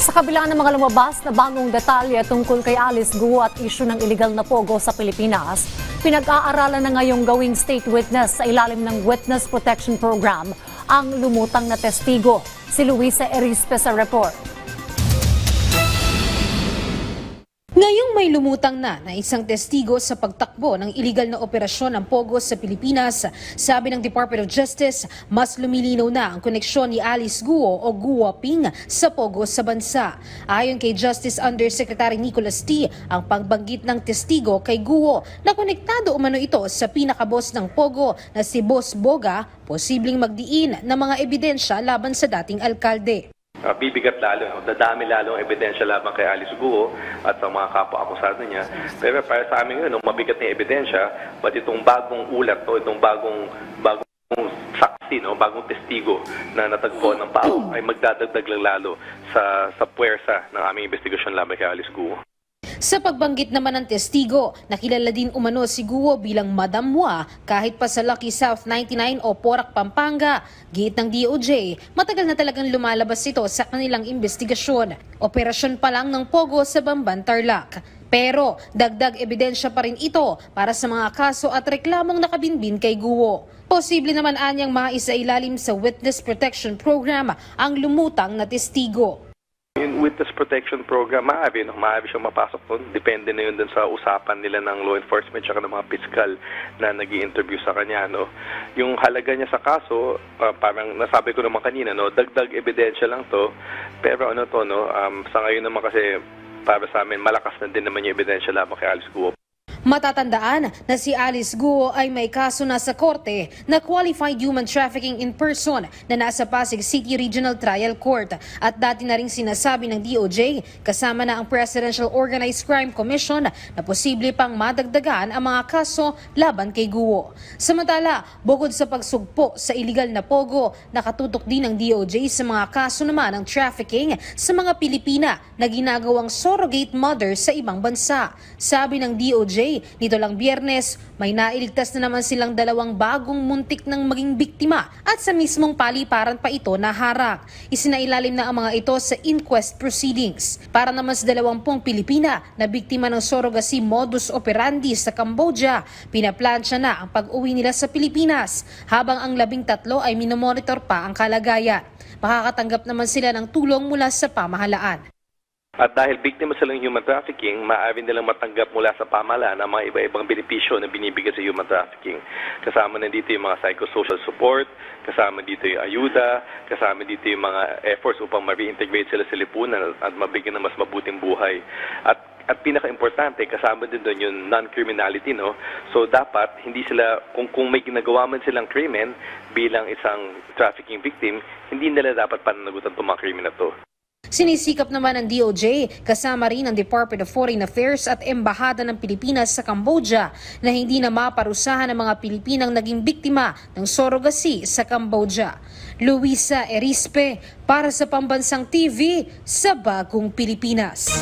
Sa kabila ng mga lumabas na bagong detalye tungkol kay Alice Guo at isyu ng illegal na pogo sa Pilipinas, pinag-aaralan na ngayong gawing state witness sa ilalim ng Witness Protection Program ang lumutang na testigo. Si Luisa Erispe sa report. Ngayong may lumutang na isang testigo sa pagtakbo ng iligal na operasyon ng pogo sa Pilipinas, sabi ng Department of Justice, mas lumilinaw na ang koneksyon ni Alice Guo o Guo Ping sa pogo sa bansa. Ayon kay Justice Undersecretary Nicholas T., ang pagbanggit ng testigo kay Guo na konektado umano ito sa pinakabos ng pogo na si Boss Boga, posibleng magdiin ng mga ebidensya laban sa dating alkalde. Bibigat lalo, dadami lalo ang ebidensya laban kay Alice Guo at sa mga kapwa-akusado niya. Pero para sa amin yun, mabigat na ebidensya, but itong bagong ulat, itong bagong saksi, bagong testigo na natagpuan ng PAO ay magdadagdag lang lalo sa puwersa ng aming investigasyon laban kay Alice Guo. Sa pagbanggit naman ng testigo, nakilala din umano si Guo bilang Madam Hua kahit pa sa Lucky South 99 o Porac, Pampanga. Giit ng DOJ, matagal na talagang lumalabas ito sa kanilang investigasyon. Operasyon pa lang ng pogo sa Bamban, Tarlac. Pero dagdag ebidensya pa rin ito para sa mga kaso at reklamong nakabinbin kay Guo. Posible naman anyang maisailalim sa Witness Protection Program ang lumutang na testigo. Yung Witness Protection Program, maaari siyang mapasok doon. Depende na yun dun sa usapan nila ng law enforcement at ng mga piskal na nag-i-interview sa kanya. Yung halaga niya sa kaso, parang nasabi ko naman kanina, dagdag ebidensya lang to. Pero sa ngayon naman kasi para sa amin, malakas na din naman yung ebidensya laban kay Alice Guo. Matatandaan na si Alice Guo ay may kaso na sa korte na qualified human trafficking in person na nasa Pasig City Regional Trial Court at dati na ring sinasabi ng DOJ kasama na ang Presidential Organized Crime Commission na posible pang madagdagan ang mga kaso laban kay Guo. Samantala, bukod sa pagsugpo sa iligal na pogo, nakatutok din ng DOJ sa mga kaso naman ng trafficking sa mga Pilipina na ginagawang surrogate mother sa ibang bansa. Sabi ng DOJ, nito lang Biyernes, may nailigtas na naman silang dalawang bagong muntik ng maging biktima at sa mismong paliparan pa ito naharang. Isinailalim na ang mga ito sa inquest proceedings. Para naman sa 20 Pilipina na biktima ng surrogacy modus operandi sa Cambodia, pinaplansya na ang pag-uwi nila sa Pilipinas habang ang 13 ay minomonitor pa ang kalagayan. Makakatanggap naman sila ng tulong mula sa pamahalaan. At dahil biktima sila ng human trafficking, maaari nilang matanggap mula sa pamahalaan ang mga iba-ibang benepisyo na binibigay sa human trafficking. Kasama na dito yung mga psychosocial support, kasama dito yung ayuda, kasama dito yung mga efforts upang ma-reintegrate sila sa lipunan at mabigyan ng mas mabuting buhay. At pinaka-importante, kasama din doon yung non-criminality, So dapat, hindi sila, kung may ginagawa man silang krimen bilang isang trafficking victim, hindi nila dapat pananagutan itong mga krimen na to. Sinisikap naman ng DOJ kasama rin ang Department of Foreign Affairs at Embahada ng Pilipinas sa Cambodia na hindi na maparusahan ang mga Pilipinang naging biktima ng surrogacy sa Cambodia. Luisa Erispe para sa Pambansang TV sa Bagong Pilipinas.